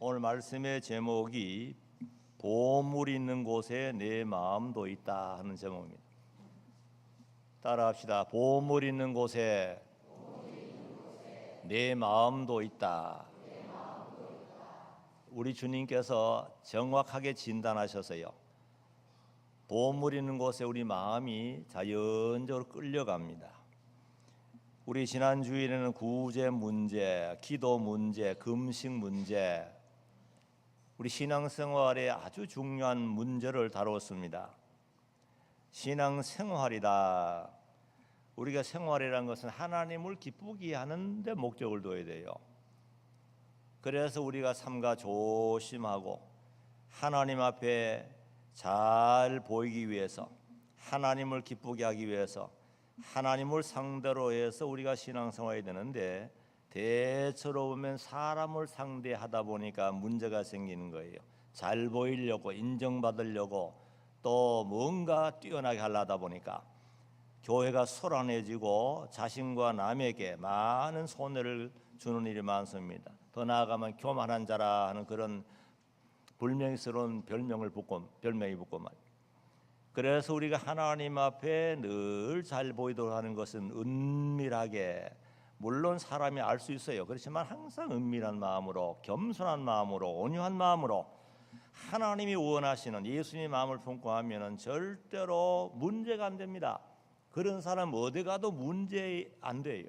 오늘 말씀의 제목이 보물 있는 곳에 내 마음도 있다 하는 제목입니다. 따라합시다. 보물 있는 곳에 내 마음도 있다. 우리 주님께서 정확하게 진단하셔서요, 보물 있는 곳에 우리 마음이 자연적으로 끌려갑니다. 우리 지난 주일에는 구제 문제, 기도 문제, 금식 문제, 우리 신앙생활에 아주 중요한 문제를 다루었습니다. 신앙생활이다. 우리가 생활이라는 것은 하나님을 기쁘게 하는 데 목적을 둬야 돼요. 그래서 우리가 삼가 조심하고 하나님 앞에 잘 보이기 위해서, 하나님을 기쁘게 하기 위해서, 하나님을 상대로 해서 우리가 신앙생활이 되는데, 대체로 보면 사람을 상대하다 보니까 문제가 생기는 거예요. 잘 보이려고, 인정받으려고, 또 뭔가 뛰어나게 하려다 보니까 교회가 소란해지고 자신과 남에게 많은 손해를 주는 일이 많습니다. 더 나아가면 교만한 자라 하는 그런 불명스러운 별명이 붙고 말이에요. 그래서 우리가 하나님 앞에 늘 잘 보이도록 하는 것은 은밀하게, 물론 사람이 알 수 있어요. 그렇지만 항상 은밀한 마음으로, 겸손한 마음으로, 온유한 마음으로 하나님이 원하시는 예수님의 마음을 품고 하면은 절대로 문제가 안 됩니다. 그런 사람 어디 가도 문제 안 돼요.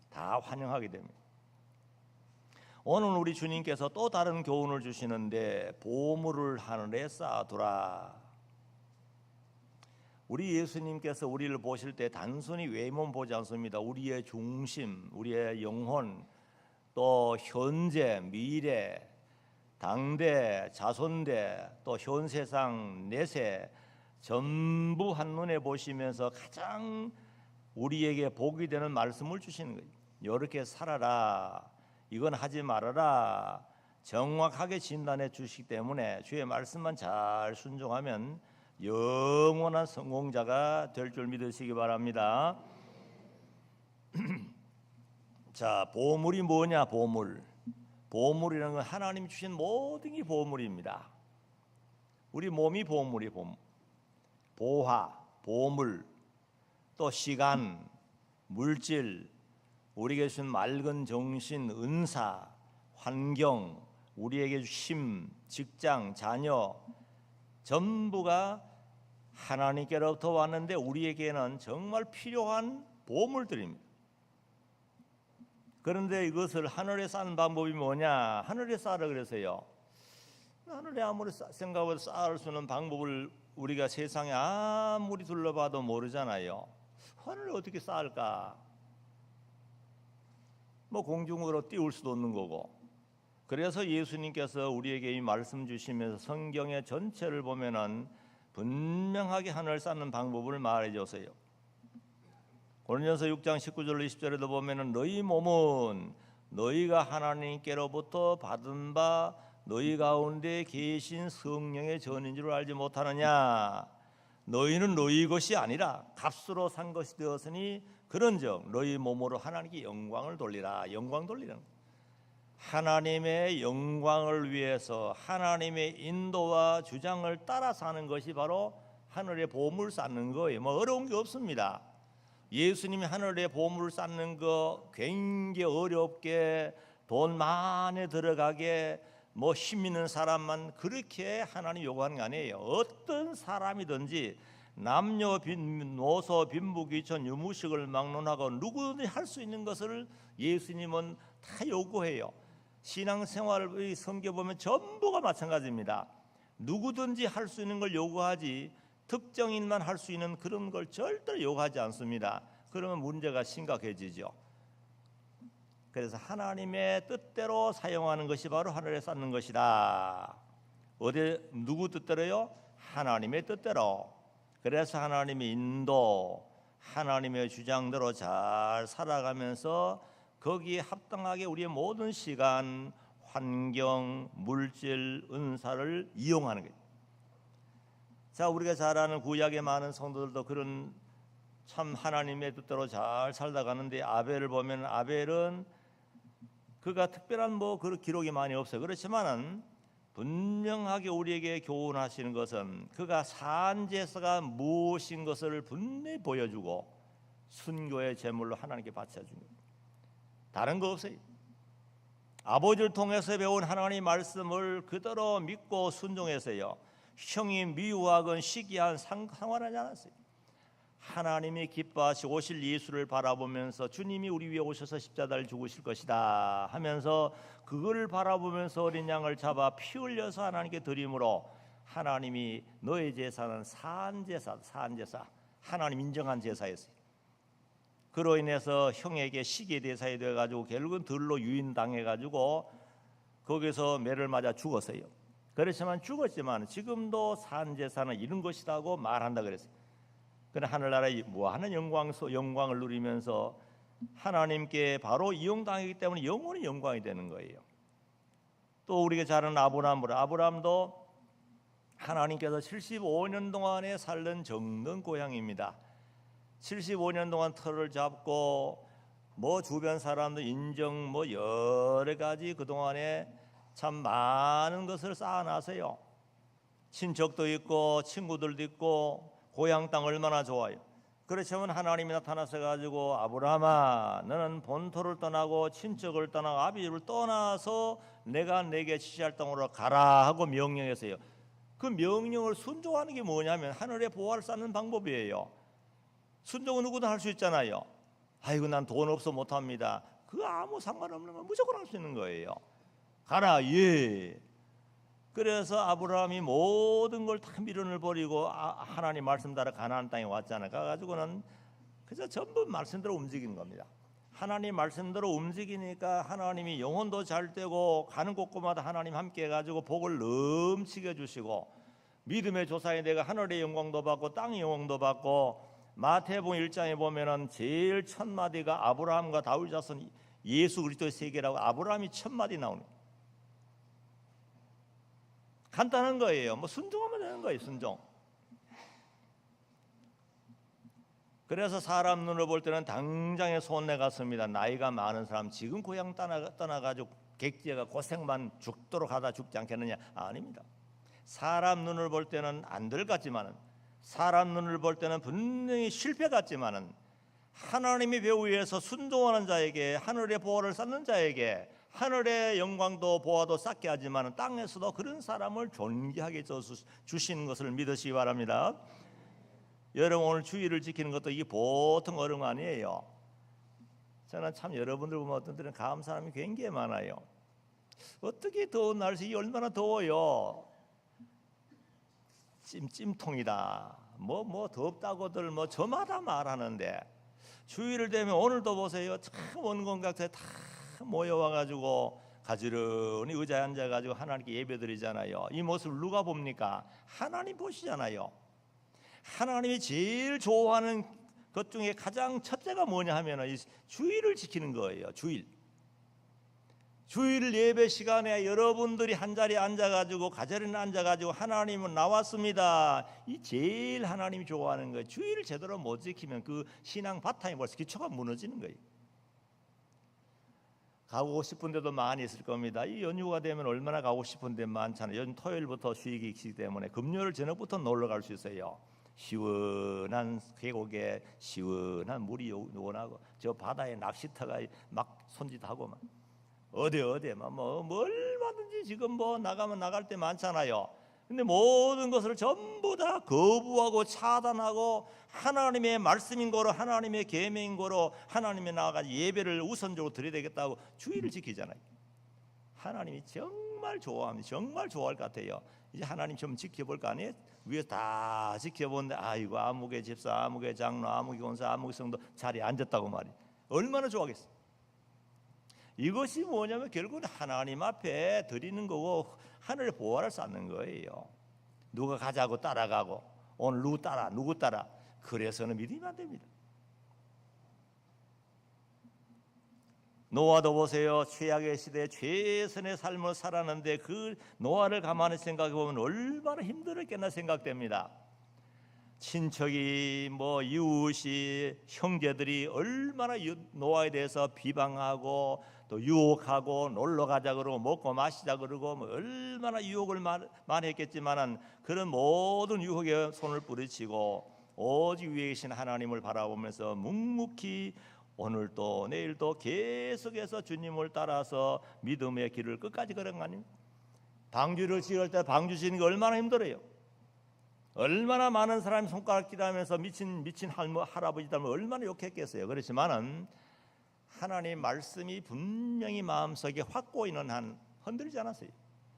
다 환영하게 됩니다. 오늘 우리 주님께서 또 다른 교훈을 주시는데, 보물을 하늘에 쌓아두라. 우리 예수님께서 우리를 보실 때 단순히 외모만 보지 않습니다. 우리의 중심, 우리의 영혼, 또 현재, 미래, 당대, 자손대, 또 현 세상, 내세 전부 한눈에 보시면서 가장 우리에게 복이 되는 말씀을 주시는 거예요. 이렇게 살아라, 이건 하지 말아라, 정확하게 진단해 주시기 때문에 주의 말씀만 잘 순종하면 영원한 성공자가 될 줄 믿으시기 바랍니다. 자, 보물이 뭐냐? 보물이라는 건 하나님이 주신 모든 게 보물입니다. 우리 몸이 보물이 보화, 보물, 또 시간, 물질, 우리에게 주신 맑은 정신, 은사, 환경, 우리에게 주신 직장, 자녀, 전부가 하나님께로부터 왔는데 우리에게는 정말 필요한 보물들입니다. 그런데 이것을 하늘에 쌓는 방법이 뭐냐? 하늘에 쌓으라 그래서요. 하늘에 아무리 생각해도 쌓을 수 있는 방법을 우리가 세상에 아무리 둘러봐도 모르잖아요. 하늘에 어떻게 쌓을까? 뭐 공중으로 띄울 수도 없는 거고. 그래서 예수님께서 우리에게 이 말씀 주시면서 성경의 전체를 보면은 분명하게 하늘을 쌓는 방법을 말해 줬어요. 고린도전서 6장 19절 20절에도 보면은 너희 몸은 너희가 하나님께로부터 받은 바 너희 가운데 계신 성령의 전인 줄 알지 못하느냐. 너희는 너희 것이 아니라 값으로 산 것이 되었으니 그런즉 너희 몸으로 하나님께 영광을 돌리라. 영광 돌리라는 거예요. 하나님의 영광을 위해서 하나님의 인도와 주장을 따라 사는 것이 바로 하늘의 보물 쌓는 거예요. 뭐 어려운 게 없습니다. 예수님이 하늘의 보물을 쌓는 거 굉장히 어렵게 돈 많이 들어가게 뭐 힘 있는 사람만 그렇게 하나님 요구하는 게 아니에요. 어떤 사람이든지 남녀노소 빈부귀천 유무식을 막론하고 누구든지 할 수 있는 것을 예수님은 다 요구해요. 신앙생활을 섬겨보면 전부가 마찬가지입니다. 누구든지 할 수 있는 걸 요구하지 특정인만 할 수 있는 그런 걸 절대로 요구하지 않습니다. 그러면 문제가 심각해지죠. 그래서 하나님의 뜻대로 사용하는 것이 바로 하늘에 쌓는 것이다. 어디 누구 뜻대로요? 하나님의 뜻대로. 그래서 하나님의 인도, 하나님의 주장대로 잘 살아가면서 거기에 합당하게 우리의 모든 시간, 환경, 물질, 은사를 이용하는 거예요. 자, 우리가 잘 아는 구약의 많은 성도들도 그런 참 하나님의 뜻대로 잘 살다 가는데, 아벨을 보면 아벨은 그가 특별한 그 기록이 많이 없어요. 그렇지만은 분명하게 우리에게 교훈하시는 것은 그가 산제사가 무엇인 것을 분명히 보여주고 순교의 제물로 하나님께 바쳐준 겁니다. 다른 거 없어요. 아버지를 통해서 배운 하나님의 말씀을 그대로 믿고 순종해서요, 형이 미워하건 시기한 상관하지 않았어요. 하나님이 기뻐하시고 오실 예수를 바라보면서 주님이 우리 위해 오셔서 십자가를 죽으실 것이다 하면서 그걸 바라보면서 어린 양을 잡아 피 흘려서 하나님께 드림으로 하나님이 너의 제사는 산제사, 하나님 인정한 제사였어요. 그로 인해서 형에게 시기의 대상이 되어가지고 결국은 들로 유인당해가지고 거기서 매를 맞아 죽었어요. 그렇지만 죽었지만 지금도 산제사는 이런 것이라고 말한다 그랬어요. 그러나 하늘나라의 무한한 영광을 누리면서 하나님께 바로 이용당하기 때문에 영원히 영광이 되는 거예요. 또 우리가 잘 아는 아브라함도 하나님께서 75년 동안에 살던 정든 고향입니다. 75년 동안 터를 잡고 주변 사람들 인정 여러 가지 그동안에 참 많은 것을 쌓아놨어요. 친척도 있고 친구들도 있고 고향 땅 얼마나 좋아요. 그렇지만 하나님이 나타나서 가지고 아브라함아, 너는 본토를 떠나고 친척을 떠나고 아비를 떠나서 내가 내게 지시할 땅으로 가라 하고 명령했어요. 그 명령을 순종하는 게 뭐냐면 하늘의 보화를 쌓는 방법이에요. 순종은 누구나 할 수 있잖아요. 아이고 난 돈 없어 못합니다. 그거 아무 상관없는 거 무조건 할 수 있는 거예요. 가라. 예. 그래서 아브라함이 모든 걸 다 미련을 버리고 하나님 말씀 따라 가나안 땅에 왔잖아요. 가가지고는 그저 전부 말씀대로 움직이는 겁니다. 하나님 말씀대로 움직이니까 하나님이 영혼도 잘 되고 가는 곳곳마다 하나님 함께 해가지고 복을 넘치게 주시고 믿음의 조상이 내가 하늘의 영광도 받고 땅의 영광도 받고 마태복음 1장에 보면은 제일 첫 마디가 아브라함과 다윗 자손 예수 그리스도의 세계라고 아브라함이 첫 마디 나오는 거예요. 간단한 거예요. 순종하면 되는 거예요. 순종. 그래서 사람 눈을 볼 때는 당장에 손내 갔습니다. 나이가 많은 사람 지금 고향 떠나가지고 객지가 고생만 죽도록 하다 죽지 않겠느냐? 아닙니다. 사람 눈을 볼 때는 안될 같지만은 사람 눈을 볼 때는 분명히 실패 같지만은 하나님의 배후에서 순종하는 자에게 하늘의 보화를 쌓는 자에게 하늘의 영광도 보화도 쌓게 하지만 땅에서도 그런 사람을 존귀하게 주시는 것을 믿으시기 바랍니다. 여러분 오늘 주의를 지키는 것도 이게 보통 어려운 거 아니에요. 저는 참 여러분들 보면 어떤 때는 감사함이 굉장히 많아요. 어떻게 더운 날씨 얼마나 더워요. 찜통이다. 덥다고들 저마다 말하는데 주의를 대면 오늘도 보세요. 참 원건각에 다 모여와가지고 가지런히 의자에 앉아가지고 하나님께 예배드리잖아요. 이 모습을 누가 봅니까? 하나님 보시잖아요. 하나님이 제일 좋아하는 것 중에 가장 첫째가 뭐냐 하면 이 주일을 지키는 거예요. 주일 예배 시간에 여러분들이 한 자리에 앉아가지고 가지런히 앉아가지고 하나님은 나왔습니다. 이 제일 하나님이 좋아하는 거예요. 주일을 제대로 못 지키면 그 신앙 바탕이 벌써 기초가 무너지는 거예요. 가고 싶은 데도 많이 있을 겁니다. 이 연휴가 되면 얼마나 가고 싶은 데 많잖아요. 토요일부터 쉬기 있기 때문에 금요일 저녁부터 놀러 갈 수 있어요. 시원한 계곡에 시원한 물이 원하고 저 바다에 낚시터가 막 손짓하고 막 어디 얼마든지 지금 나가면 나갈 때 많잖아요. 근데 모든 것을 전부 다 거부하고 차단하고 하나님의 말씀인 거로 하나님의 계명인 거로 하나님에 나아가 예배를 우선적으로 드려야 되겠다고 주의를 지키잖아요. 하나님이 정말 좋아합니다. 정말 좋아할 것 같아요. 이제 하나님 좀 지켜볼 거 아니에요? 위에서 다 지켜보는데 아이고 아무개 집사, 아무개 장로, 아무개 권사, 아무개 성도 자리에 앉았다고 말이에요. 얼마나 좋아하겠어요. 이것이 뭐냐면 결국은 하나님 앞에 드리는 거고 하늘의 보화를 쌓는 거예요. 누가 가자고 따라가고 오늘 누구 따라 그래서는 믿으면 안 됩니다. 노아도 보세요. 최악의 시대에 최선의 삶을 살았는데 그 노아를 가만히 생각해 보면 얼마나 힘들었겠나 생각됩니다. 친척이 뭐 이웃이 형제들이 얼마나 노아에 대해서 비방하고 또 유혹하고 놀러 가자 그러고 먹고 마시자 그러고 뭐 얼마나 유혹을 많이 했겠지만은 그런 모든 유혹에 손을 뿌리치고 오직 위에 계신 하나님을 바라보면서 묵묵히 오늘도 내일도 계속해서 주님을 따라서 믿음의 길을 끝까지 걸은 거 아닙니까? 방주를 지을 때 방주 지는 게 얼마나 힘들어요. 얼마나 많은 사람이 손가락질하면서 미친 할아버지 닮아 얼마나 욕했겠어요. 그렇지만은 하나님 말씀이 분명히 마음속에 확고히는 한 흔들리지 않았어요.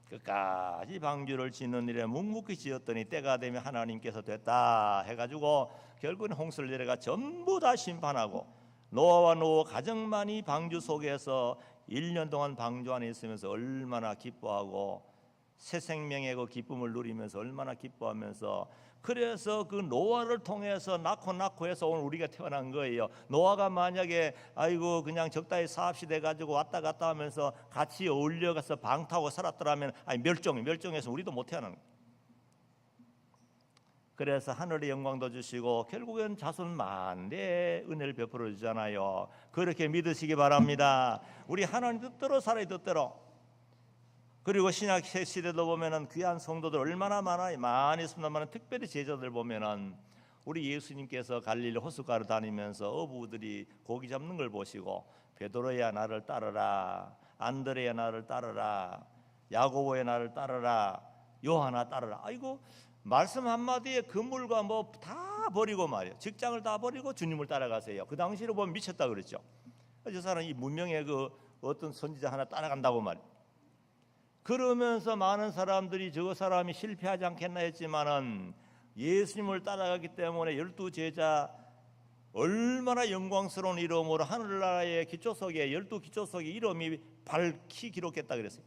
끝까지 방주를 짓는 일에 묵묵히 지었더니 때가 되면 하나님께서 됐다 해가지고 결국은 홍수를 내려가 전부 다 심판하고 노아와 노아 가정만이 방주 속에서 1년 동안 방주 안에 있으면서 얼마나 기뻐하고 새 생명의 그 기쁨을 누리면서 얼마나 기뻐하면서 그래서 그 노아를 통해서 낳고 해서 오늘 우리가 태어난 거예요. 노아가 만약에 아이고 그냥 적당히 사업시대 가지고 왔다 갔다 하면서 같이 어울려가서 방 타고 살았더라면 아니 멸종해서 우리도 못 태어나는 거예요. 그래서 하늘의 영광도 주시고 결국엔 자손 만대의 은혜를 베풀어 주잖아요. 그렇게 믿으시기 바랍니다. 우리 하나님 뜻대로 살아야 뜻대로. 그리고 신약 시대도 보면은 귀한 성도들 얼마나 많이 있습니다만 특별히 제자들 보면은 우리 예수님께서 갈릴리 호숫가를 다니면서 어부들이 고기 잡는 걸 보시고 베드로야 나를 따르라, 안드레야 나를 따르라, 야고보야 나를 따르라, 요한아 따르라. 아이고 말씀 한마디에 그물과 뭐 다 버리고 말이에요. 직장을 다 버리고 주님을 따라가세요. 그 당시로 보면 미쳤다 그랬죠. 저 사람이 문명의 그 어떤 선지자 하나 따라간다고 말이에요. 그러면서 많은 사람들이 저 사람이 실패하지 않겠나 했지만은 예수님을 따라가기 때문에 12제자 얼마나 영광스러운 이름으로 하늘나라의 기초석에 12기초석의 이름이 밝히 기록했다 그랬어요.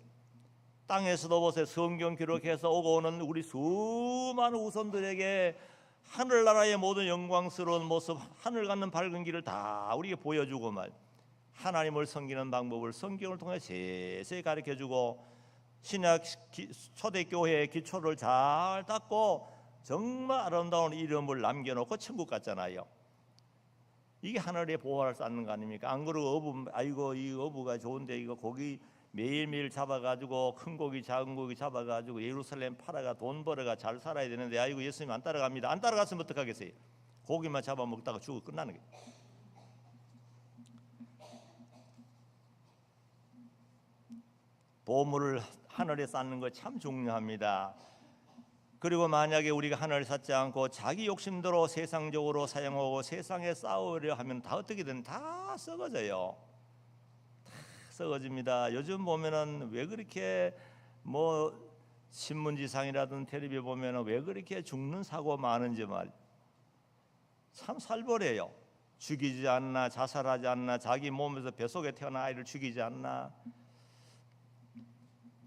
땅에서도 보세요. 성경 기록해서 오고 오는 우리 수많은 후손들에게 하늘나라의 모든 영광스러운 모습, 하늘 같는 밝은 길을 다 우리에게 보여주고 말 하나님을 섬기는 방법을 성경을 통해 세세히 가르쳐주고 신약 초대교회의 기초를 잘 닦고 정말 아름다운 이름을 남겨놓고 천국 갔잖아요. 이게 하늘의 보화를 쌓는 거 아닙니까? 안 그러고 어부 아이고 이 어부가 좋은데 이거 고기 매일매일 잡아가지고 큰 고기 작은 고기 잡아가지고 예루살렘 팔아가 돈 벌어가 잘 살아야 되는데 아이고 예수님 안 따라갑니다. 안 따라갔으면 어떡하겠어요? 고기만 잡아먹다가 죽어 끝나는 거예요. 보물을 하늘에 쌓는 거 참 중요합니다. 그리고 만약에 우리가 하늘을 쌓지 않고 자기 욕심대로 세상적으로 사용하고 세상에 쌓으려 하면 다 어떻게든 다 썩어져요. 다 썩어집니다. 요즘 보면은 왜 그렇게 뭐 신문지상이라든 텔레비 보면은 왜 그렇게 죽는 사고 많은지 말 참 살벌해요. 죽이지 않나 자살하지 않나 자기 몸에서 뱃속에 태어난 아이를 죽이지 않나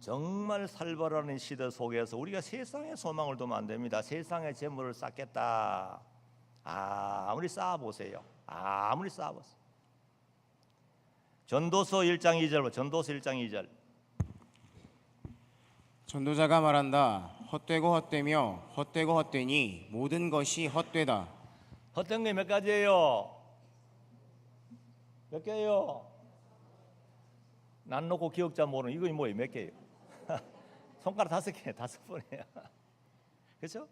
정말 살벌하는 시대 속에서 우리가 세상의 소망을 두면 안 됩니다. 세상의 재물을 쌓겠다. 아무리 쌓아보세요. 아무리 쌓아보세요. 전도서 1장 2절 전도서 1장 2절 전도자가 말한다. 헛되고 헛되며 헛되고 헛되니 모든 것이 헛되다. 헛된 게 몇 가지예요? 몇 개예요? 난 놓고 기억자 모르는 이거 뭐예요? 몇 개예요? 손가락 5개, 5번이에요. 그렇죠?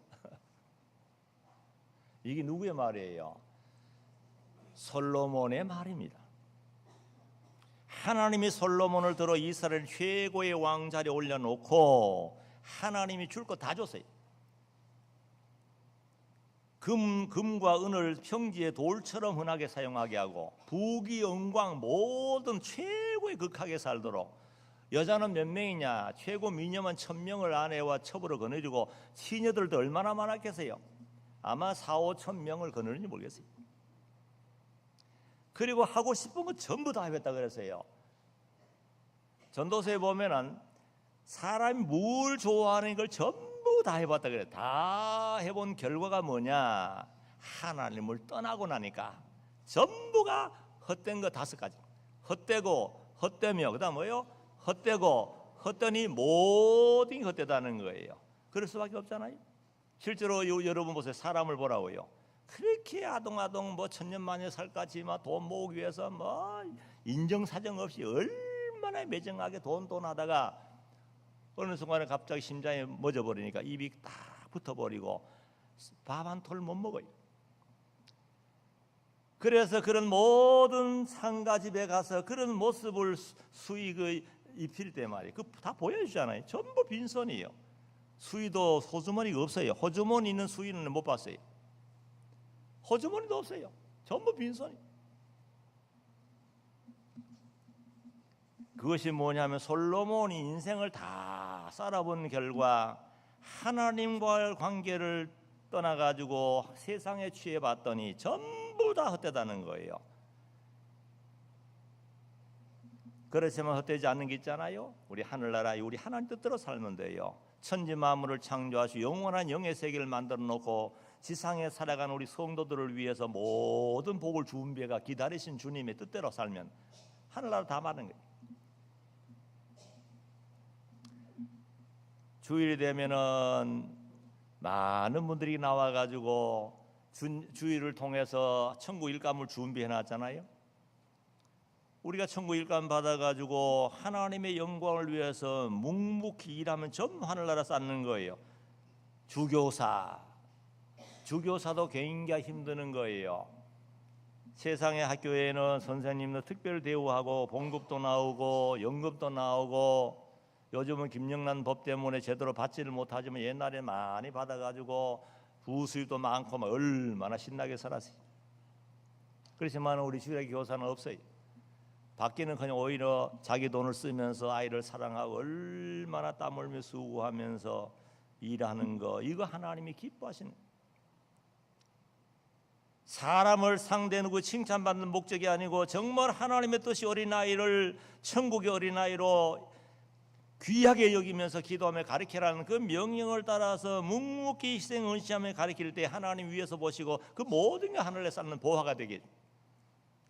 이게 누구의 말이에요? 솔로몬의 말입니다. 하나님이 솔로몬을 들어 이스라엘 최고의 왕자리에 올려놓고 하나님이 줄 거 다 줬어요. 금과 은을 평지의 돌처럼 흔하게 사용하게 하고 부귀 영광 모든 최고의 극하게 살도록 여자는 몇 명이냐? 최고 미녀만 1000명을 아내와 첩으로 거느리고 시녀들도 얼마나 많았겠어요? 아마 4-5천 명을 거느리는지 모르겠어요. 그리고 하고 싶은 거 전부 다 해봤다 그랬어요. 전도서에 보면은 사람이 뭘 좋아하는 걸 전부 다 해봤다 그래요. 다 해본 결과가 뭐냐? 하나님을 떠나고 나니까 전부가 헛된 거 5가지. 헛되고 헛되며 그다음 뭐요? 헛되고 헛되니 모든 게 헛되다는 거예요. 그럴 수밖에 없잖아요. 실제로 여러분 보세요. 사람을 보라고요. 그렇게 아동아동 뭐 천년만년 살까지 막 돈 모으기 위해서 뭐 인정사정 없이 얼마나 매정하게 돈 하다가 어느 순간에 갑자기 심장이 멎어버리니까 입이 딱 붙어버리고 밥 한 톨 못 먹어요. 그래서 그런 모든 상가집에 가서 그런 모습을 수익의 입힐 때 말이에요. 그 다 보여주잖아요. 전부 빈손이에요. 수의도 호주머니가 없어요. 호주머니 있는 수의는 못 봤어요. 호주머니도 없어요. 전부 빈손이. 그것이 뭐냐면 솔로몬이 인생을 다 살아본 결과 하나님과의 관계를 떠나가지고 세상에 취해봤더니 전부 다 헛되다는 거예요. 그렇지만 헛되지 않는 게 있잖아요. 우리 하늘나라 우리 하나님 뜻대로 살면 돼요. 천지 만물을 창조하시고 영원한 영의 세계를 만들어 놓고 지상에 살아가는 우리 성도들을 위해서 모든 복을 준비해가 기다리신 주님의 뜻대로 살면 하늘나라 다 많은 거예요. 주일이 되면은 많은 분들이 나와가지고 주일을 통해서 천국 일감을 준비해 놨잖아요. 우리가 천국 일감 받아가지고 하나님의 영광을 위해서 묵묵히 일하면 전부 하늘나라 쌓는 거예요. 주교사도 굉장히 힘드는 거예요. 세상의 학교에는 선생님도 특별 대우하고 봉급도 나오고 연금도 나오고, 요즘은 김영란 법 때문에 제대로 받지를 못하지만 옛날에 많이 받아가지고 부수입도 많고 막 얼마나 신나게 살았어요. 그렇지만 우리 주일의 교사는 없어요. 받기는 그냥 오히려 자기 돈을 쓰면서 아이를 사랑하고 얼마나 땀 흘며 수고하면서 일하는 거, 이거 하나님이 기뻐하시는 거예요. 사람을 상대하는 그 칭찬받는 목적이 아니고 정말 하나님의 뜻이 어린아이를 천국의 어린아이로 귀하게 여기면서 기도하며 가르치라는 그 명령을 따라서 묵묵히 희생 은시하며 가르칠 때 하나님 위에서 보시고 그 모든 게 하늘에 쌓는 보화가 되게,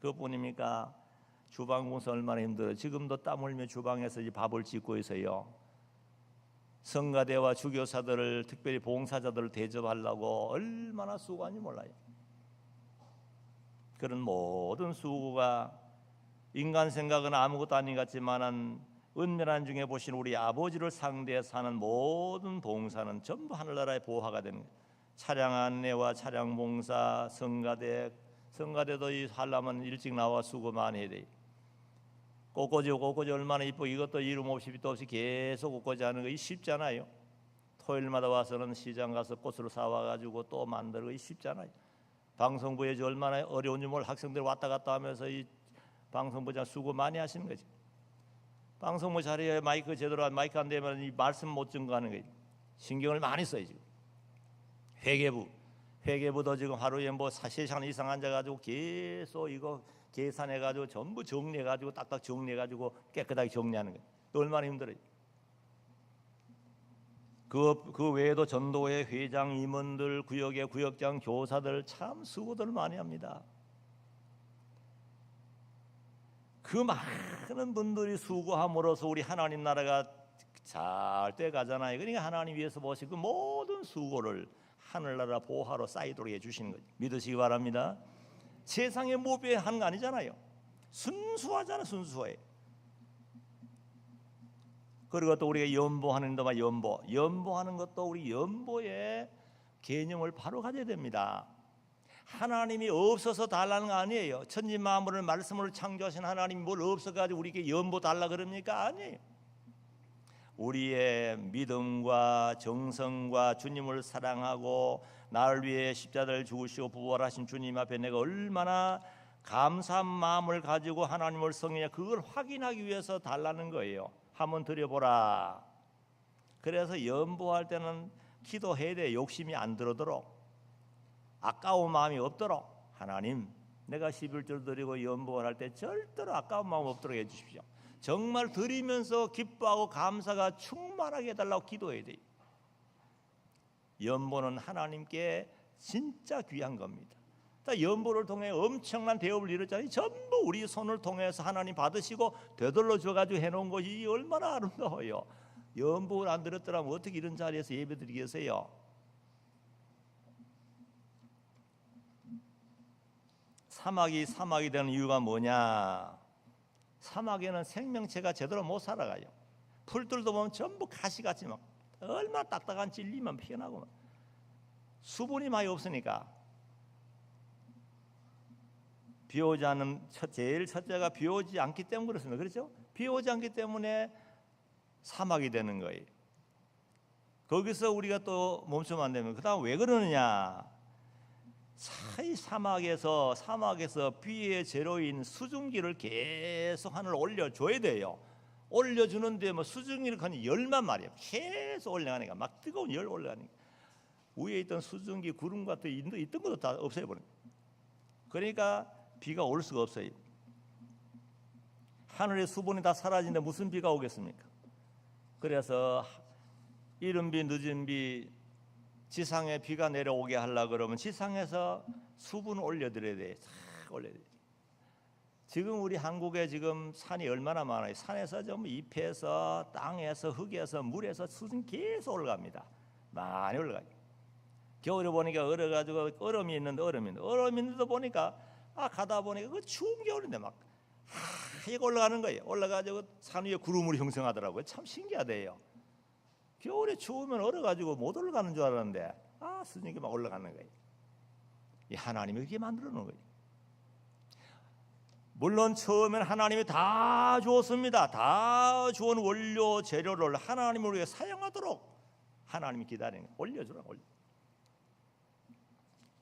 그것뿐입니까? 주방 공사 얼마나 힘들어요. 지금도 땀 흘며 주방에서 밥을 짓고 있어요. 성가대와 주교사들을, 특별히 봉사자들을 대접하려고 얼마나 수고하는지 몰라요. 그런 모든 수고가 인간 생각은 아무것도 아닌 것 같지만은 은밀한 중에 보신 우리 아버지를 상대해서 하는 모든 봉사는 전부 하늘나라의 보화가 되는 거예요. 차량 안내와 차량 봉사, 성가대도 하려면 일찍 나와 수고 많이 해야 돼요. 꽃꽂이 얼마나 이쁘고, 이것도 이름 없이 빛도 없이 계속 꽃꽂이 하는 거 쉽잖아요. 토요일마다 와서는 시장 가서 꽃을 사와가지고 또 만들고 쉽잖아요. 방송부에 얼마나 어려운지 몰라. 학생들 왔다 갔다 하면서 이 방송부장 수고 많이 하시는 거지. 방송부 자리에 마이크 제대로 마이크 안 되면 이 말씀 못 증거하는 거예요. 신경을 많이 써요. 지금 회계부도 지금 하루에 뭐 3시간 이상 앉아가지고 계속 이거 계산해가지고 전부 정리해가지고 딱딱 정리해가지고 깨끗하게 정리하는 거예요. 얼마나 힘들어요. 그 외에도 전도회 회장, 임원들, 구역의 구역장, 교사들 참 수고들 많이 합니다. 그 많은 분들이 수고함으로써 우리 하나님 나라가 잘 돼가잖아요. 그러니까 하나님 위해서 보시고 그 모든 수고를 하늘나라 보화로 쌓이도록 해주시는 거죠. 믿으시기 바랍니다. 세상에 모비하는 거 아니잖아요. 순수하잖아요. 순수해. 그리고 또 우리가 연보하는 데만 연보하는 것도 우리 연보의 개념을 바로 가져야 됩니다. 하나님이 없어서 달라는 거 아니에요. 천지 만물을 말씀으로 창조하신 하나님이 뭘 없어가지고 우리에게 연보 달라 그럽니까? 아니에요. 우리의 믿음과 정성과 주님을 사랑하고 나를 위해 십자가를 죽으시고 부활하신 주님 앞에 내가 얼마나 감사한 마음을 가지고 하나님을 섬기냐, 그걸 확인하기 위해서 달라는 거예요. 한번 드려보라. 그래서 연보할 때는 기도해야 돼. 욕심이 안 들어도록, 아까운 마음이 없도록. 하나님, 내가 11절 드리고 연보를 할 때 절대로 아까운 마음 없도록 해주십시오. 정말 드리면서 기뻐하고 감사가 충만하게 해달라고 기도해야 돼요. 연보는 하나님께 진짜 귀한 겁니다. 연보를 통해 엄청난 대업을 이뤘잖아요. 전부 우리 손을 통해서 하나님 받으시고 되돌려 줘가지고 해놓은 것이 얼마나 아름다워요. 연보를 안 드렸더라면 어떻게 이런 자리에서 예배드리겠어요? 사막이 되는 이유가 뭐냐? 사막에는 생명체가 제대로 못 살아가요. 풀들도 보면 전부 가시같이 막 얼마나 딱딱한 진리만 피어나고 막. 수분이 많이 없으니까. 비오지 않는 제일 첫째가 비오지 않기 때문에 그렇습니다. 그렇죠? 비오지 않기 때문에 사막이 되는 거예요. 거기서 우리가 또 멈추면 안 되면 그다음 왜 그러느냐? 사막에서 비의 재료인 수증기를 계속 하늘 올려줘야 돼요. 올려주는데 뭐 수증기를 한 열만 말이에요. 계속 올라가니까 막 뜨거운 열 올라가니까 위에 있던 수증기 구름 같은 있던 것도 다 없애버려요. 그러니까 비가 올 수가 없어요. 하늘의 수분이 다 사라지는데 무슨 비가 오겠습니까? 그래서 이른 비 늦은 비 지상에 비가 내려오게 하려 그러면 지상에서 수분을 올려드려야 돼. 싹 올려야 돼. 지금 우리 한국에 지금 산이 얼마나 많아요. 산에서 좀 잎에서 땅에서 흙에서 물에서 수준 계속 올라갑니다. 많이 올라가요. 겨울에 보니까 얼어가지고 얼음이 있는데도 보니까 가다 보니까 그 추운 겨울인데 막 이거 올라가는 거예요. 올라가지고 산 위에 구름을 형성하더라고요. 참 신기하대요. 겨울에 추우면 얼어가지고 못 올라가는 줄 알았는데 수증기 막 올라가는 거예요. 이 하나님이 그렇게 만들어 놓은 거예요. 물론 처음엔 하나님이 다 주었습니다. 다 주온 원료 재료를 하나님을 위해 사용하도록 하나님이 기다리는 거예요. 올려주라.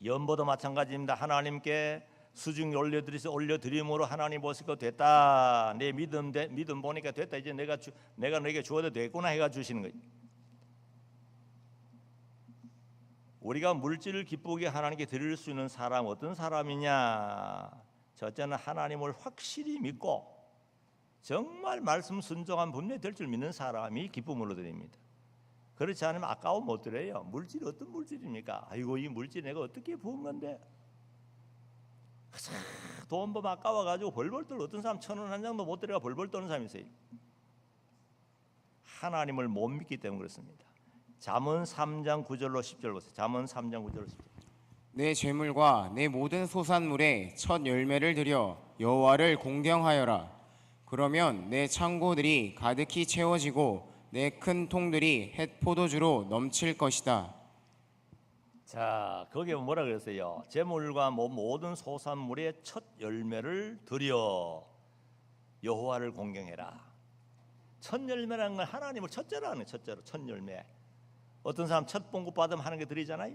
연보도 마찬가지입니다. 하나님께 수증기 올려드림으로 하나님 보시고 됐다. 내 믿음 보니까 됐다. 이제 내가 너에게 주어도 되겠구나 해가 주시는 거예요. 우리가 물질을 기쁘게 하나님께 드릴 수 있는 사람 어떤 사람이냐? 첫째는 하나님을 확실히 믿고 정말 말씀 순종한 분명히 될 줄 믿는 사람이 기쁨으로 드립니다. 그렇지 않으면 아까워 못 드려요. 물질이 어떤 물질입니까? 아이고 이 물질 내가 어떻게 부은 건데? 돈 벌면 아까워가지고 벌벌 떨 어떤 사람 1,000원 한 장도 못 드려가 벌벌 떠는 사람이 있어요. 하나님을 못 믿기 때문에 그렇습니다. 잠언 3장 9절로 10절 보세요. 잠언 3장 9절로 10절. 내 재물과 내 모든 소산물의 첫 열매를 드려 여호와를 공경하여라. 그러면 내 창고들이 가득히 채워지고 내 큰 통들이 햇 포도주로 넘칠 것이다. 자, 거기에 뭐라 그랬어요? 재물과 모든 소산물의 첫 열매를 드려 여호와를 공경해라. 첫 열매라는 건 하나님을 첫째라는 첫째로 첫 열매. 어떤 사람 첫 봉급 받으면 하나님께 드리잖아요.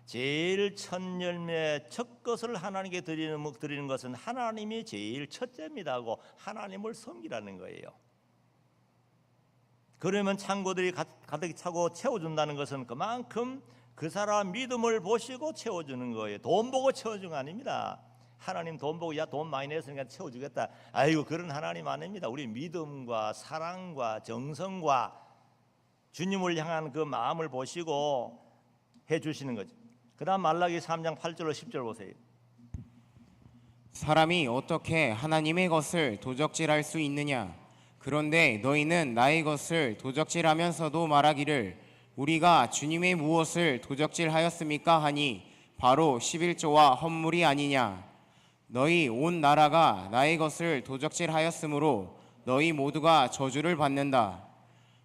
제일 첫 열매, 첫 것을 하나님께 드리는 것은 하나님이 제일 첫째입니다 하고 하나님을 섬기라는 거예요. 그러면 창고들이 가득 차고 채워준다는 것은 그만큼 그 사람 믿음을 보시고 채워주는 거예요. 돈 보고 채워주는 거 아닙니다. 하나님 돈 보고 야 돈 많이 냈으니까 채워주겠다. 아이고 그런 하나님 아닙니다. 우리 믿음과 사랑과 정성과 주님을 향한 그 마음을 보시고 해주시는 거죠. 그 다음 말라기 3장 8절로 10절 보세요. 사람이 어떻게 하나님의 것을 도적질할 수 있느냐? 그런데 너희는 나의 것을 도적질하면서도 말하기를 우리가 주님의 무엇을 도적질하였습니까? 하니 바로 11조와 헌물이 아니냐? 너희 온 나라가 나의 것을 도적질하였으므로 너희 모두가 저주를 받는다.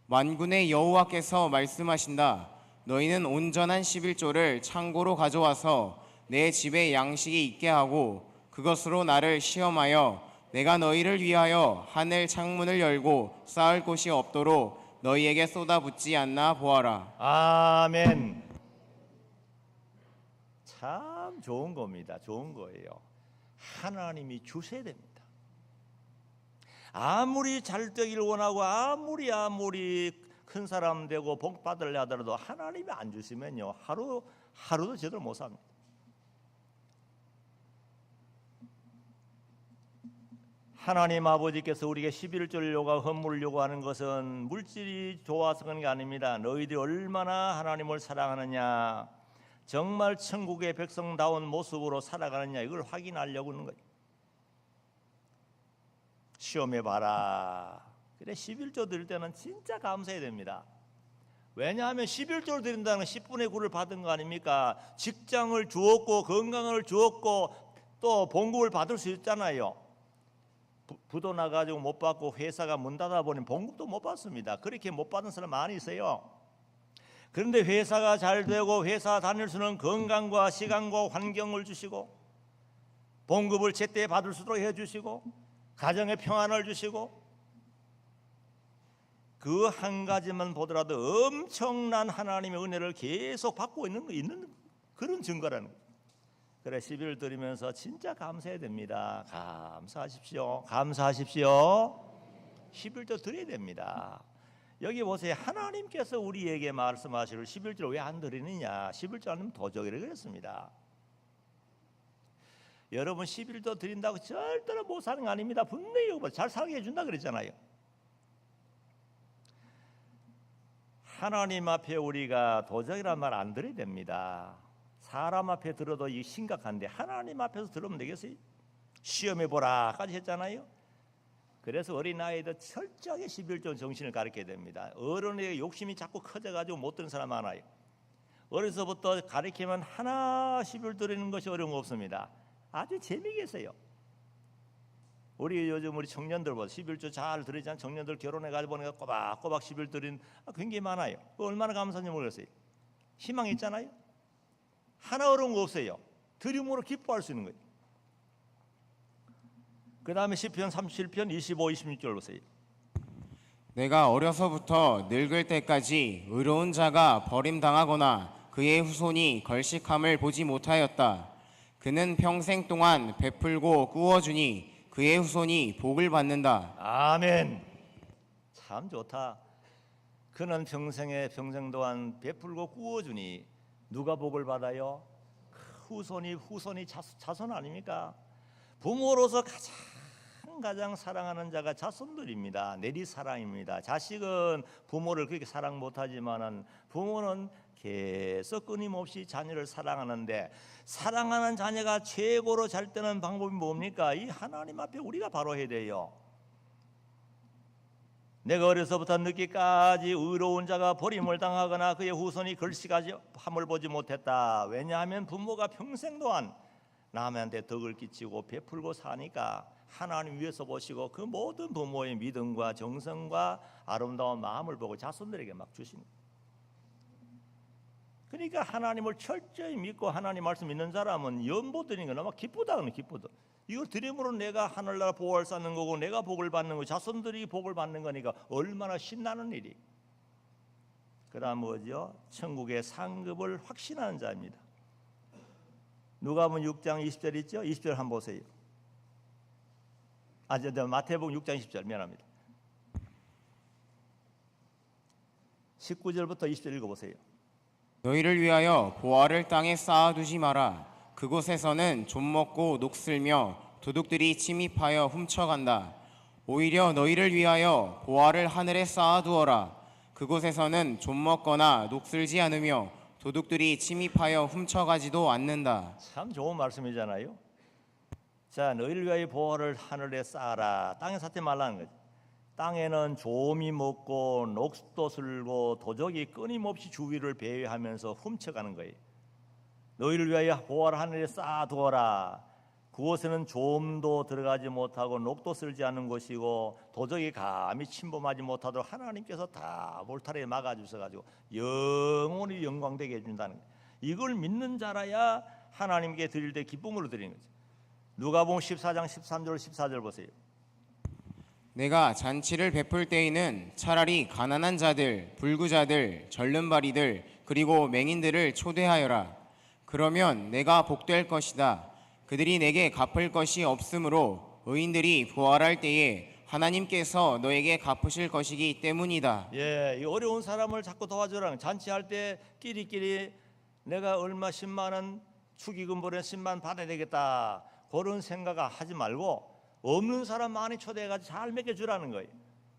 만군의 여호와께서 말씀하신다. 너희는 온전한 11조를 창고로 가져와서 내 집에 양식이 있게 하고 그것으로 나를 시험하여 내가 너희를 위하여 하늘 창문을 열고 쌓을 곳이 없도록 너희에게 쏟아붓지 않나 보아라. 아멘. 참 좋은 겁니다. 좋은 거예요. 하나님이 주셔야 됩니다. 아무리 잘 되기를 원하고 아무리 큰 사람 되고 복 받으려 하더라도 하나님이 안 주시면요 하루도 제대로 못 삽니다. 하나님 아버지께서 우리에게 11조를 요구하고 헌물을 요구하는 것은 물질이 좋아서 그런 게 아닙니다. 너희들이 얼마나 하나님을 사랑하느냐, 정말 천국의 백성다운 모습으로 살아가느냐, 이걸 확인하려고 하는 거예요. 시험해봐라. 그래 11조 드릴 때는 진짜 감사해야 됩니다. 왜냐하면 11조를 드린다는 건 10분의 9를 받은 거 아닙니까? 직장을 주었고 건강을 주었고 또 봉급을 받을 수 있잖아요. 부도 나가지고 못 받고 회사가 문 닫아 버리면 봉급도 못 받습니다. 그렇게 못 받는 사람 많이 있어요. 그런데 회사가 잘 되고 회사 다닐 수 있는 건강과 시간과 환경을 주시고 봉급을 제때 받을 수 있도록 해주시고 가정의 평안을 주시고 그 한 가지만 보더라도 엄청난 하나님의 은혜를 계속 받고 있는 그런 증거라는 거예요. 그래 11을 드리면서 진짜 감사해야 됩니다. 감사하십시오. 감사하십시오. 11조 드려야 됩니다. 여기 보세요. 하나님께서 우리에게 말씀하시를 11조를 왜 안 드리느냐. 11조 안 드리면 도적이라 그랬습니다. 여러분 11조 드린다고 절대로 못 사는 거 아닙니다. 분명히 잘 살게 해준다 그랬잖아요. 하나님 앞에 우리가 도적이란 말 안 드려야 됩니다. 사람 앞에 들어도 이 심각한데 하나님 앞에서 들으면 되겠어요? 시험해 보라까지 했잖아요. 그래서 어린아이들 철저하게 11조 정신을 가르쳐야 됩니다. 어른의 욕심이 자꾸 커져가지고 못 듣는 사람 많아요. 어려서부터 가르치면 하나 11 드리는 것이 어려운 거 없습니다. 아주 재미있게 했어요. 우리 요즘 우리 청년들 보세요. 11조 잘 드리지 않은 청년들 결혼해가지고 보니까 꼬박꼬박 11 드리는 굉장히 많아요. 얼마나 감사한지 모르겠어요. 희망이 있잖아요. 하나 어려운 거 없어요. 드림으로 기뻐할 수 있는 거예요. 그 다음에 시편 37편 25, 26절 보세요. 내가 어려서부터 늙을 때까지 의로운 자가 버림당하거나 그의 후손이 걸식함을 보지 못하였다. 그는 평생 동안 베풀고 꾸어주니 그의 후손이 복을 받는다. 아멘. 참 좋다. 그는 평생 동안 베풀고 꾸어주니 누가 복을 받아요? 후손이 자손 아닙니까? 부모로서 가장 사랑하는 자가 자손들입니다. 내리사랑입니다. 자식은 부모를 그렇게 사랑 못하지만은 부모는 계속 끊임없이 자녀를 사랑하는데 사랑하는 자녀가 최고로 잘 되는 방법이 뭡니까? 이 하나님 앞에 우리가 바로 해야 돼요. 내가 어려서부터 늦기까지 의로운 자가 버림을 당하거나 그의 후손이 걸식함을 보지 못했다. 왜냐하면 부모가 평생 동안 남한테 덕을 끼치고 베풀고 사니까 하나님 위에서 보시고 그 모든 부모의 믿음과 정성과 아름다운 마음을 보고 자손들에게 막 주시는 거예요. 그러니까 하나님을 철저히 믿고 하나님 말씀 믿는 사람은 연보 드리는 건 아마 기쁘다 그러는 기쁘다. 이걸 드림으로 내가 하늘나라 보호를 쌓는 거고 내가 복을 받는 거 자손들이 복을 받는 거니까 얼마나 신나는 일이. 그다음 뭐죠? 천국의 상급을 확신하는 자입니다. 누가복음 6장 20절 있죠? 20절 한번 보세요. 마태복음 6장 20절 미안합니다. 19절부터 20절 읽어보세요. 너희를 위하여 보화를 땅에 쌓아두지 마라. 그곳에서는 좀먹고 녹슬며 도둑들이 침입하여 훔쳐간다. 오히려 너희를 위하여 보화를 하늘에 쌓아두어라. 그곳에서는 좀먹거나 녹슬지 않으며 도둑들이 침입하여 훔쳐가지도 않는다. 참 좋은 말씀이잖아요. 자, 너희를 위하여 보화를 하늘에 쌓아라. 땅에 쌓지 말라는 거지. 땅에는 조미 먹고 녹도 슬고 도적이 끊임없이 주위를 배회하면서 훔쳐가는 거예요. 너희를 위하여 보화를 하늘에 쌓아두어라. 그곳에는 조음도 들어가지 못하고 녹도 쓸지 않는 곳이고 도적이 감히 침범하지 못하도록 하나님께서 다 몰타리에 막아주셔가지고 영원히 영광되게 해준다는 거예요. 이걸 믿는 자라야 하나님께 드릴 때 기쁨으로 드리는 거죠. 누가복음 14장 13절 14절 보세요. 내가 잔치를 베풀 때에는 차라리 가난한 자들, 불구자들, 절름발이들 그리고 맹인들을 초대하여라. 그러면 내가 복될 것이다. 그들이 내게 갚을 것이 없으므로 의인들이 부활할 때에 하나님께서 너에게 갚으실 것이기 때문이다. 예, 이 어려운 사람을 자꾸 도와주라는 잔치할 때 끼리끼리 내가 얼마 10만 원 축의금 보내 10만 원 받아야 되겠다. 그런 생각 하지 말고 없는 사람 많이 초대해가지고 잘 먹여주라는 거예요.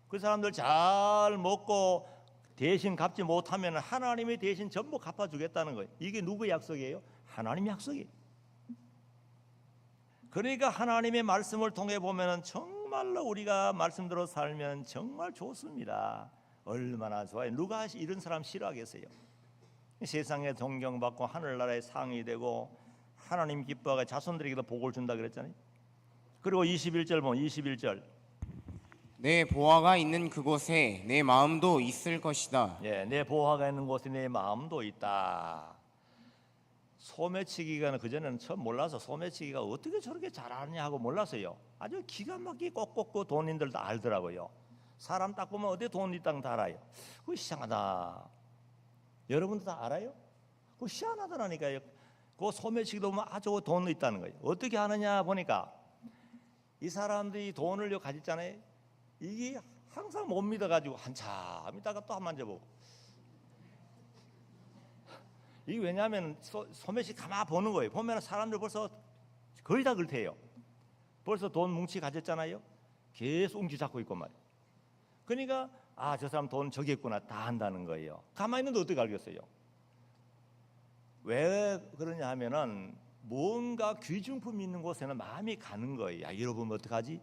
그 사람들 잘 먹고 대신 갚지 못하면 하나님이 대신 전부 갚아주겠다는 거예요. 이게 누구의 약속이에요? 하나님의 약속이에요. 그러니까 하나님의 말씀을 통해 보면 정말로 우리가 말씀대로 살면 정말 좋습니다. 얼마나 좋아요. 누가 이런 사람 싫어하겠어요? 세상에 존경받고 하늘나라의 상이 되고 하나님 기뻐하게 자손들에게도 복을 준다 그랬잖아요. 그리고 21절 보면 21절. 내 보화가 있는 그곳에 내 마음도 있을 것이다. 예, 내 보화가 있는 곳에 내 마음도 있다. 소매치기가 그전에는 처음 몰라서 소매치기가 어떻게 저렇게 잘하느냐 하고 몰랐어요. 아주 기가 막히게 꼭꼭 그 돈인들 다 알더라고요. 사람 딱 보면 어디 돈 있다는 다 알아요. 그거 이상하다. 여러분도 다 알아요? 그거 희한하더라니까요. 그 소매치기도 보면 아주 돈 있다는 거예요. 어떻게 하느냐 보니까 이 사람들이 돈을 가졌잖아요. 이게 항상 못 믿어가지고 한참 있다가 또 한 번 만져보고. 이게 왜냐하면 소매치 가만 보는 거예요. 보면 사람들 벌써 거의 다 그렇대요. 벌써 돈 뭉치 가졌잖아요. 계속 웅지 잡고 있고 말이에요. 그러니까 아, 저 사람 돈 저기 있구나 다 한다는 거예요. 가만히 있는데 어떻게 알겠어요? 왜 그러냐 하면은 뭔가 귀중품이 있는 곳에는 마음이 가는 거예요. 야, 잃어보면 어떡하지?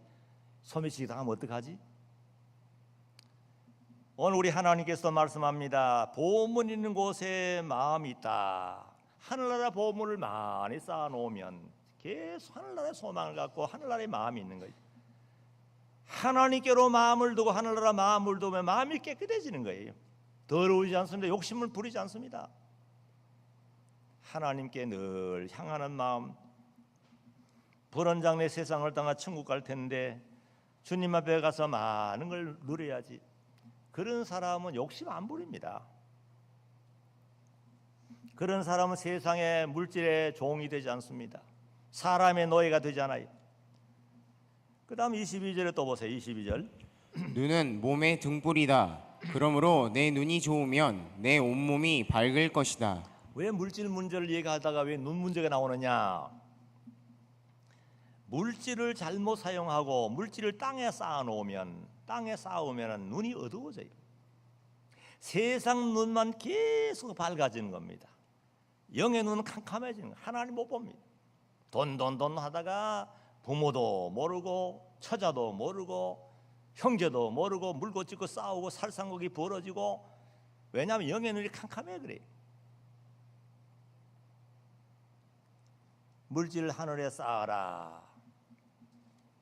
소매치기 당하면 어떡하지? 오늘 우리 하나님께서 말씀합니다. 보물 있는 곳에 마음이 있다. 하늘나라 보물을 많이 쌓아놓으면 계속 하늘나라의 소망을 갖고 하늘나라의 마음이 있는 거예요. 하나님께로 마음을 두고 하늘나라 마음을 두면 마음이 깨끗해지는 거예요. 더러우지 않습니다. 욕심을 부리지 않습니다. 하나님께 늘 향하는 마음. 불원장래 세상을 떠나 천국 갈 텐데 주님 앞에 가서 많은 걸 누려야지. 그런 사람은 욕심 안 부립니다. 그런 사람은 세상의 물질의 종이 되지 않습니다. 사람의 노예가 되지 않아요. 그 다음 22절에 또 보세요. 22절. 눈은 몸의 등불이다. 그러므로 내 눈이 좋으면 내 온몸이 밝을 것이다. 왜 물질 문제를 얘기하다가 왜 눈 문제가 나오느냐? 물질을 잘못 사용하고 물질을 땅에 쌓아놓으면 눈이 어두워져요. 세상 눈만 계속 밝아지는 겁니다. 영의 눈은 캄캄해지는 거예요. 하나님 못 봅니다. 돈 하다가 부모도 모르고 처자도 모르고 형제도 모르고 물고 찢고 싸우고 살상곡이 벌어지고. 왜냐하면 영의 눈이 캄캄해 그래요. 물질을 하늘에 쌓아라.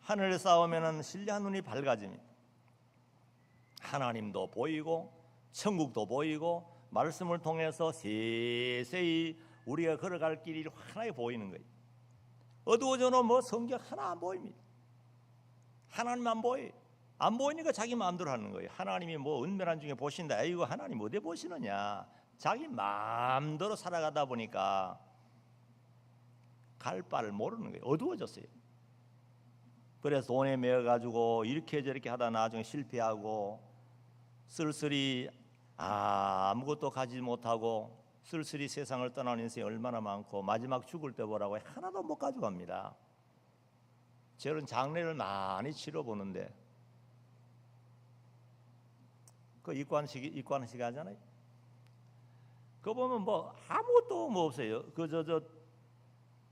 하늘에 쌓으면 신령한 눈이 밝아집니다. 하나님도 보이고 천국도 보이고 말씀을 통해서 세세히 우리가 걸어갈 길이 환하게 보이는 거예요. 어두워져는 뭐 성경 하나 안 보입니다. 하나님 안 보여요. 안 보이니까 자기 마음대로 하는 거예요. 하나님이 뭐 은밀한 중에 보신다. 이거 하나님 어디 보시느냐. 자기 마음대로 살아가다 보니까 갈 바를 모르는 거예요. 어두워졌어요. 그래서 돈에 매여가지고 이렇게 저렇게 하다 나중에 실패하고 쓸쓸히 아무것도 가지지 못하고 쓸쓸히 세상을 떠나는 인생이 얼마나 많고 마지막 죽을 때 보라고 하나도 못 가져갑니다. 저런 장례를 많이 치러보는데 그 입관식 하잖아요. 그거 보면 뭐 아무것도 뭐 없어요.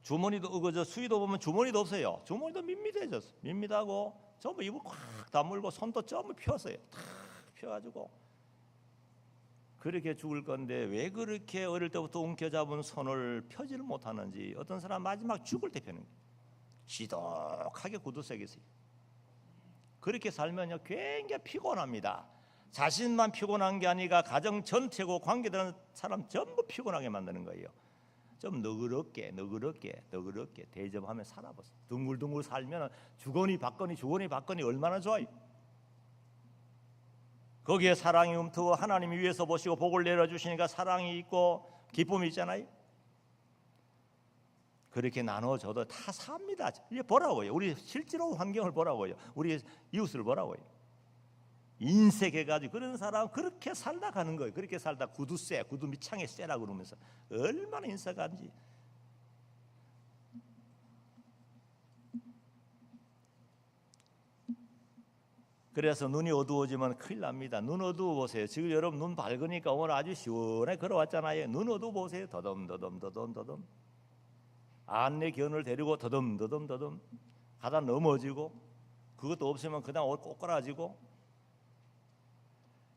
주머니도 수의도 보면 주머니도 없어요. 주머니도 밋밋해졌어. 밋밋하고 전부 입을 꽉 다물고 손도 전부 폈어요. 탁 펴가지고 그렇게 죽을 건데 왜 그렇게 어릴 때부터 움켜잡은 손을 펴지를 못하는지. 어떤 사람 마지막 죽을 때 펴는 거예요. 지독하게 구두쇠 있어요. 그렇게 살면요 굉장히 피곤합니다. 자신만 피곤한 게 아니라 가정 전체고 관계되는 사람 전부 피곤하게 만드는 거예요. 좀 너그럽게 대접하며 살아보세요. 둥글둥글 살면 주거니 받거니 얼마나 좋아요. 거기에 사랑이 움트고 하나님이 위에서 보시고 복을 내려주시니까 사랑이 있고 기쁨이 있잖아요. 그렇게 나눠줘도 다 삽니다. 이제 보라고요. 우리 실제로 환경을 보라고요. 우리 이웃을 보라고요. 인색해가지고 그런 사람 그렇게 살다 가는 거예요. 그렇게 살다 구두 밑창에 쇠라 그러면서 얼마나 인색한지. 그래서 눈이 어두워지면 큰일 납니다. 눈 어두워 보세요. 지금 여러분 눈 밝으니까 오늘 아주 시원하게 걸어왔잖아요. 눈 어두워 보세요. 더듬 안내 견을 데리고 더듬 가다 넘어지고 그것도 없으면 그냥 옷 꼬꾸라지고.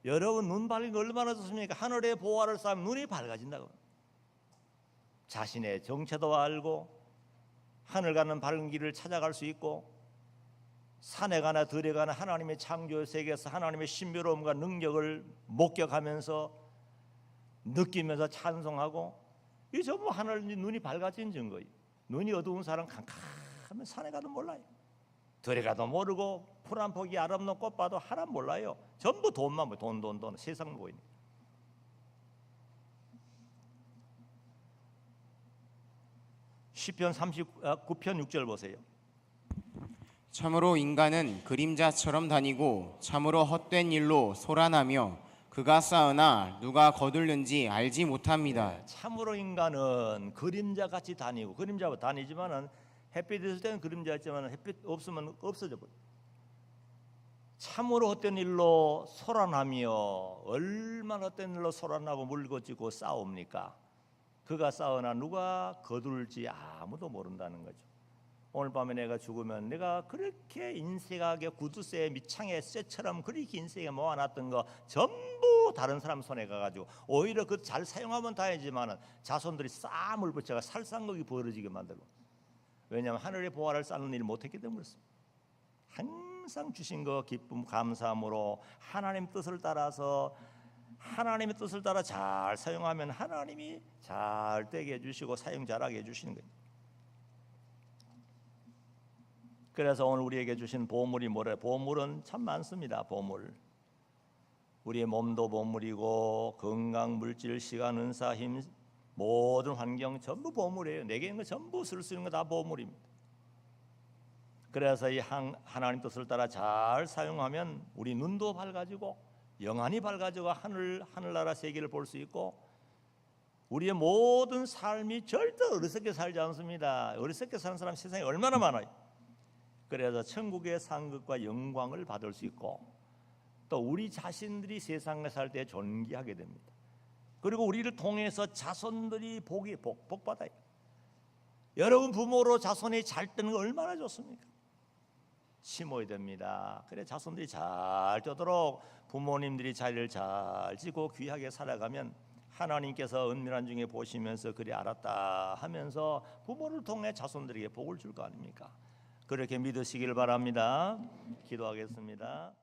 여러분 눈 밝은 거 얼마나 좋습니까? 하늘의 보화를 쌓으면 눈이 밝아진다고. 자신의 정체도 알고 하늘 가는 바른 길을 찾아갈 수 있고, 산에 가나 들에 가나 하나님의 창조 세계에서 하나님의 신비로움과 능력을 목격하면서 느끼면서 찬송하고, 이 전부 하늘 눈이 밝아진 증거예요. 눈이 어두운 사람 캄캄하면 산에 가도 몰라요. 들에 가도 모르고 풀 한 포기 아름다운 꽃 봐도 하나 몰라요. 전부 돈만 보여. 돈 세상 보이네. 시편 39편 6절 보세요. 참으로 인간은 그림자처럼 다니고 참으로 헛된 일로 소란하며 그가 쌓으나 누가 거둘는지 알지 못합니다. 참으로 인간은 그림자같이 다니고, 그림자 다니지만은 햇빛 있을 때는 그림자였지만 햇빛 없으면 없어져 버려. 참으로 헛된 일로 소란하며, 얼마나 헛된 일로 소란하고 물고지고 싸웁니까? 그가 싸우나 누가 거둘지 아무도 모른다는 거죠. 오늘 밤에 내가 죽으면 내가 그렇게 인색하게 구두쇠 밑창에 쇠처럼 그렇게 인색하게 모아놨던 거 전부 다른 사람 손에 가가지고, 오히려 그 잘 사용하면 다행이지만 자손들이 쌈을 붙여가 살상극이 벌어지게 만들고. 왜냐하면 하늘의 보화를 쌓는 일을 못했기 때문에 그렇습니다. 항상 주신 거 기쁨 감사함으로 하나님 뜻을 따라서, 하나님의 뜻을 따라 잘 사용하면 하나님이 잘 되게 해주시고 사용 잘하게 해주시는 거예요. 그래서 오늘 우리에게 주신 보물이 뭐래? 보물은 참 많습니다. 보물, 우리의 몸도 보물이고, 건강, 물질, 시간, 은사, 힘, 모든 환경 전부 보물이에요. 내게 있는 거 전부 쓸 수 있는 거 다 보물입니다. 그래서 이 하나님 뜻을 따라 잘 사용하면 우리 눈도 밝아지고 영안이 밝아지고 하늘나라 세계를 볼 수 있고, 우리의 모든 삶이 절대 어리석게 살지 않습니다. 어리석게 사는 사람 세상에 얼마나 많아요. 그래서 천국의 상급과 영광을 받을 수 있고, 또 우리 자신들이 세상에 살 때 존귀하게 됩니다. 그리고 우리를 통해서 자손들이 복 받아요. 여러분 부모로 자손이 잘 되는 거 얼마나 좋습니까? 심어야 됩니다. 그래 자손들이 잘 되도록 부모님들이 자리를 잘 지고 귀하게 살아가면 하나님께서 은밀한 중에 보시면서 그리 알았다 하면서 부모를 통해 자손들에게 복을 줄 거 아닙니까? 그렇게 믿으시길 바랍니다. 기도하겠습니다.